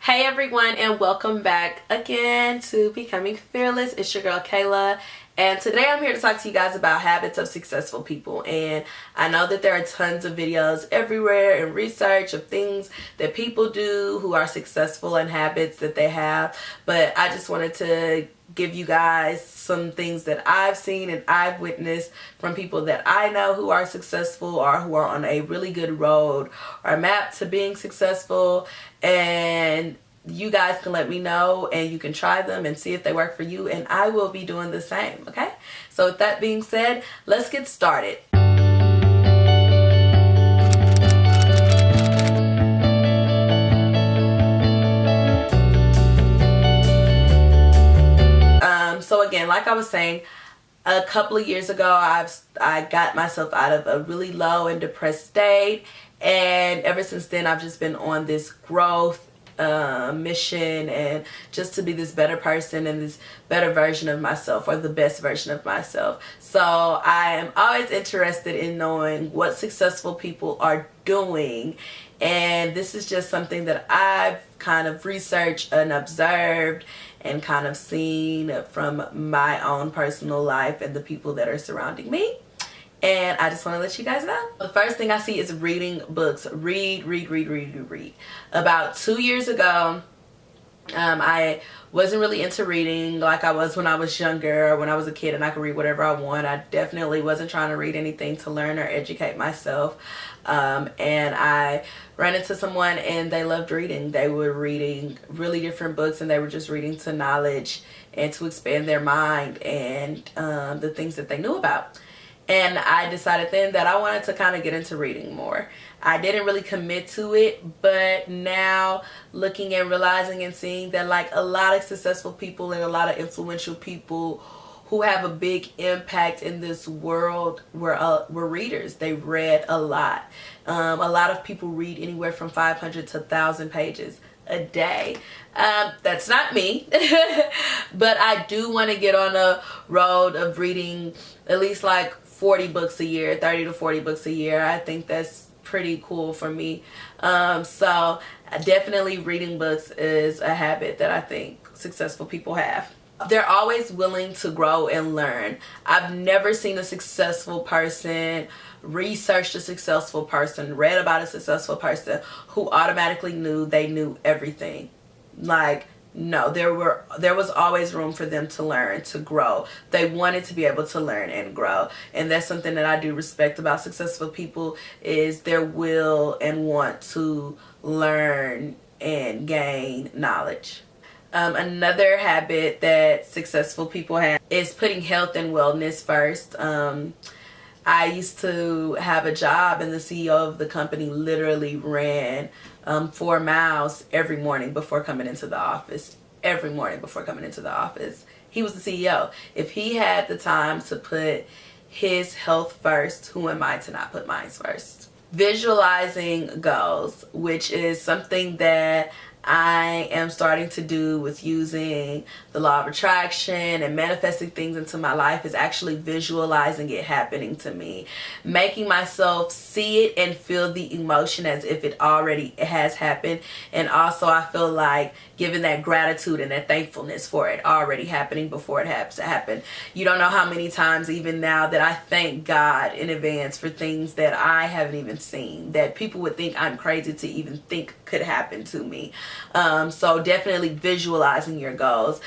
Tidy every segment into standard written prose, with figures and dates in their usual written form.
Hey everyone, and welcome back again to Becoming Fearless. It's your girl Kayla, and today I'm here to talk to you guys about habits of successful people. And I know that there are tons of videos everywhere and research of things that people do who are successful and habits that they have, but I just wanted to give you guys some things that I've seen and I've witnessed from people that I know who are successful or who are on a really good road or map to being successful. And you guys can let me know and you can try them and see if they work for you, and I will be doing the same. Okay, so with that being said, let's get started. So again, like I was saying, a couple of years ago, I got myself out of a really low and depressed state, and ever since then I've just been on this growth mission, and just to be this better person and this better version of myself, or the best version of myself. So I am always interested in knowing what successful people are doing, and this is just something that I've kind of researched and observed and kind of seen from my own personal life and the people that are surrounding me. And I just want to let you guys know. The first thing I see is reading books. Read. About 2 years ago, I wasn't really into reading like I was when I was younger, or when I was a kid and I could read whatever I want. I definitely wasn't trying to read anything to learn or educate myself. And I ran into someone and they loved reading. They were reading really different books, and they were just reading to knowledge and to expand their mind and the things that they knew about. And I decided then that I wanted to kind of get into reading more. I didn't really commit to it, but now looking and realizing and seeing that like a lot of successful people and a lot of influential people who have a big impact in this world were readers. They read a lot. A lot of people read anywhere from 500 to 1,000 pages a day. That's not me, but I do want to get on a road of reading at least like 40 books a year, 30 to 40 books a year. I think that's pretty cool for me. So definitely reading books is a habit that I think successful people have. They're always willing to grow and learn. I've never seen a successful person, researched a successful person, read about a successful person who automatically knew they knew everything. Like, no, there was always room for them to learn, to grow. They wanted to be able to learn and grow. And that's something that I do respect about successful people, is their will and want to learn and gain knowledge. Another habit that successful people have is putting health and wellness first. I used to have a job, and the CEO of the company literally ran 4 miles every morning before coming into the office. Every morning before coming into the office. He was the CEO. If he had the time to put his health first, who am I to not put mine first? Visualizing goals, which is something that I am starting to do with using the law of attraction and manifesting things into my life, is actually visualizing it happening to me, making myself see it and feel the emotion as if it already has happened. And also I feel like giving that gratitude and that thankfulness for it already happening before it has to happen. You don't know how many times even now that I thank God in advance for things that I haven't even seen, that people would think I'm crazy to even think could happen to me. So definitely visualizing your goals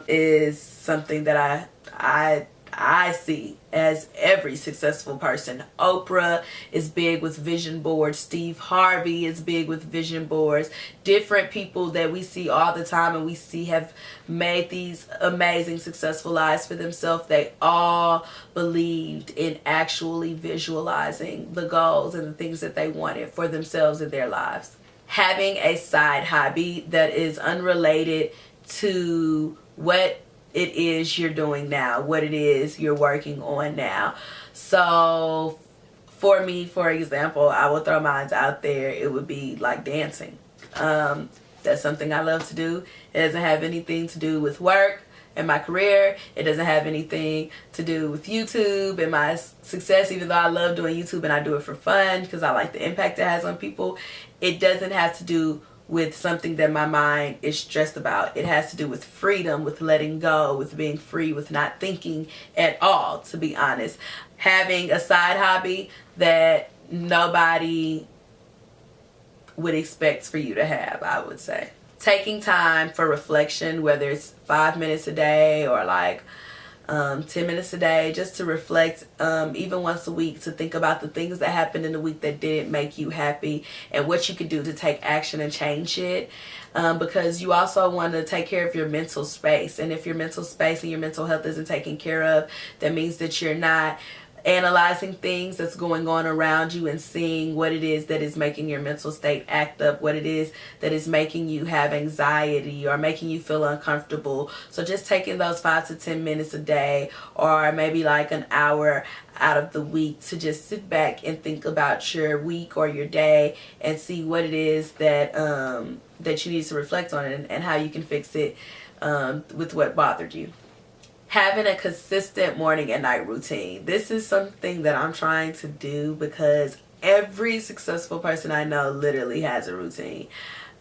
is something that I see as every successful person. Oprah is big with vision boards. Steve Harvey is big with vision boards. Different people that we see all the time and we see have made these amazing successful lives for themselves. They all believed in actually visualizing the goals and the things that they wanted for themselves in their lives. Having a side hobby that is unrelated to what it is you're doing now, what it is you're working on now. So for me, for example, I will throw mine out there. It would be like dancing. That's something I love to do. It doesn't have anything to do with work and my career. It doesn't have anything to do with YouTube and my success, even though I love doing YouTube and I do it for fun because I like the impact it has on people. It doesn't have to do with something that my mind is stressed about. It has to do with freedom, with letting go, with being free, with not thinking at all, to be honest. Having a side hobby that nobody would expect for you to have, I would say. Taking time for reflection, whether it's 5 minutes a day or like 10 minutes a day, just to reflect, even once a week, to think about the things that happened in the week that didn't make you happy and what you could do to take action and change it. Because you also want to take care of your mental space. And if your mental space and your mental health isn't taken care of, that means that you're not analyzing things that's going on around you and seeing what it is that is making your mental state act up, what it is that is making you have anxiety or making you feel uncomfortable. So just taking those 5 to 10 minutes a day, or maybe like an hour out of the week, to just sit back and think about your week or your day and see what it is that that you need to reflect on, and how you can fix it with what bothered you. Having a consistent morning and night routine. This is something that I'm trying to do because every successful person I know literally has a routine.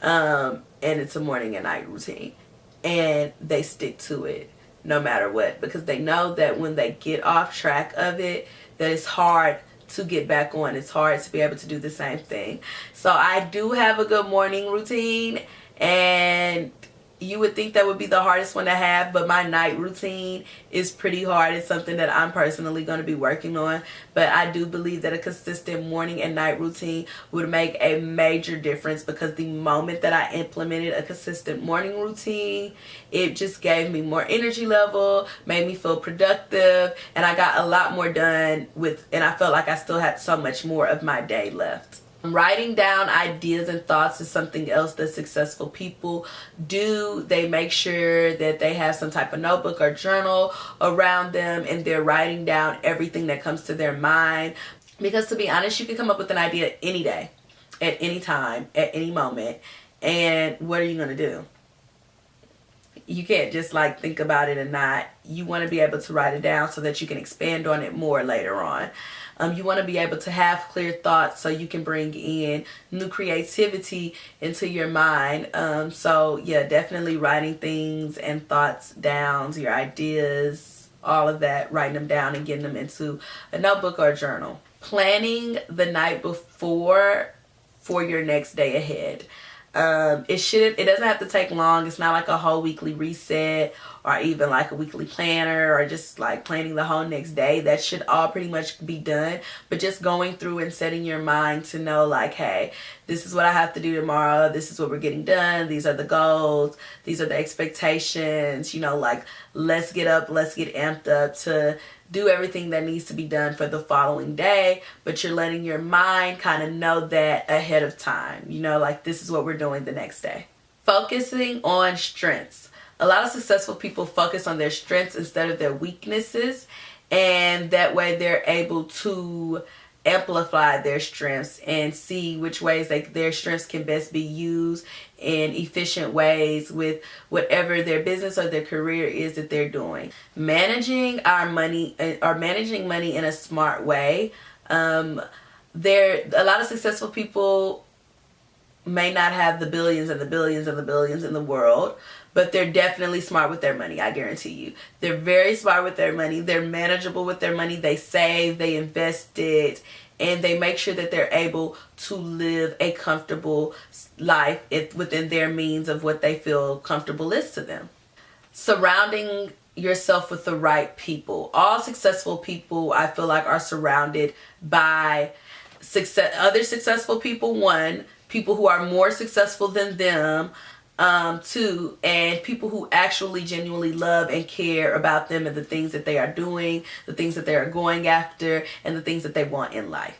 And it's a morning and night routine. And they stick to it no matter what, because they know that when they get off track of it, that it's hard to get back on. It's hard to be able to do the same thing. So I do have a good morning routine, and you would think that would be the hardest one to have, but my night routine is pretty hard. It's something that I'm personally going to be working on, but I do believe that a consistent morning and night routine would make a major difference, because the moment that I implemented a consistent morning routine, it just gave me more energy level, made me feel productive, and I got a lot more done and I felt like I still had so much more of my day left. Writing down ideas and thoughts is something else that successful people do. They make sure that they have some type of notebook or journal around them, and they're writing down everything that comes to their mind. Because to be honest, you can come up with an idea any day, at any time, at any moment. And what are you going to do? You can't just like think about it and not. You want to be able to write it down so that you can expand on it more later on. You want to be able to have clear thoughts so you can bring in new creativity into your mind. So yeah, definitely writing things and thoughts down, your ideas, all of that, writing them down and getting them into a notebook or a journal. Planning the night before for your next day ahead. It doesn't have to take long. It's not like a whole weekly reset or even like a weekly planner or just like planning the whole next day. That should all pretty much be done. But just going through and setting your mind to know like, hey, this is what I have to do tomorrow. This is what we're getting done. These are the goals. These are the expectations. You know, like let's get up, let's get amped up to do everything that needs to be done for the following day, but you're letting your mind kind of know that ahead of time. You know, like this is what we're doing the next day. Focusing on strengths. A lot of successful people focus on their strengths instead of their weaknesses, and that way they're able to amplify their strengths and see which ways their strengths can best be used in efficient ways with whatever their business or their career is that they're doing. Managing our money or managing money in a smart way. A lot of successful people may not have the billions and the billions and the billions in the world, but they're definitely smart with their money. I guarantee you. They're very smart with their money. They're manageable with their money. They save, they invest it, and they make sure that they're able to live a comfortable life within their means of what they feel comfortable is to them. Surrounding yourself with the right people. All successful people, I feel like, are surrounded by other successful people. One, people who are more successful than them. Two, and people who actually genuinely love and care about them and the things that they are doing, the things that they are going after, and the things that they want in life.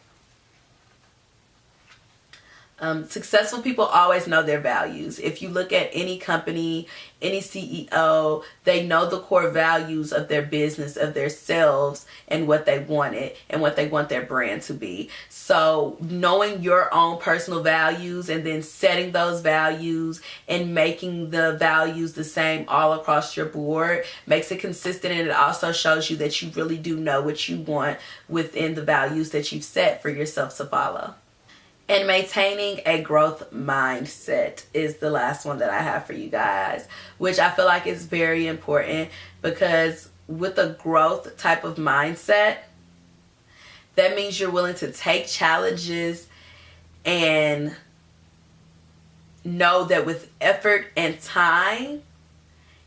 Successful people always know their values. If you look at any company, any CEO, they know the core values of their business, of their selves, and what they want it and what they want their brand to be. So knowing your own personal values and then setting those values and making the values the same all across your board makes it consistent, and it also shows you that you really do know what you want within the values that you've set for yourself to follow. And maintaining a growth mindset is the last one that I have for you guys, which I feel like is very important, because with a growth type of mindset, that means you're willing to take challenges and know that with effort and time,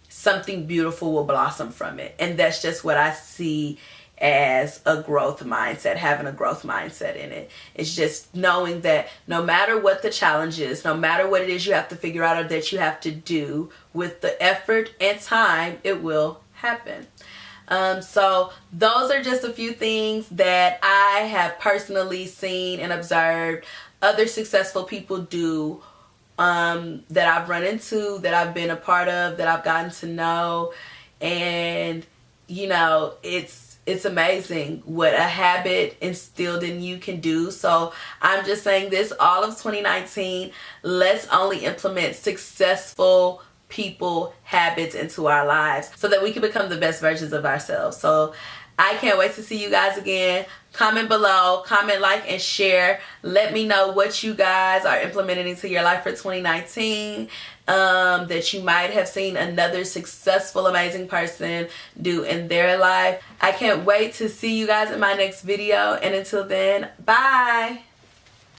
something beautiful will blossom from it. And that's just what I see as a growth mindset, having a growth mindset in it. It's just knowing that no matter what the challenge is, no matter what it is you have to figure out or that you have to do, with the effort and time, it will happen. So those are just a few things that I have personally seen and observed other successful people do, that I've run into, that I've been a part of, that I've gotten to know. And you know, it's amazing what a habit instilled in you can do. So I'm just saying this, all of 2019, let's only implement successful people habits into our lives so that we can become the best versions of ourselves. So I can't wait to see you guys again. Comment below, comment, like, and share. Let me know what you guys are implementing into your life for 2019, that you might have seen another successful, amazing person do in their life. I can't wait to see you guys in my next video. And until then, bye.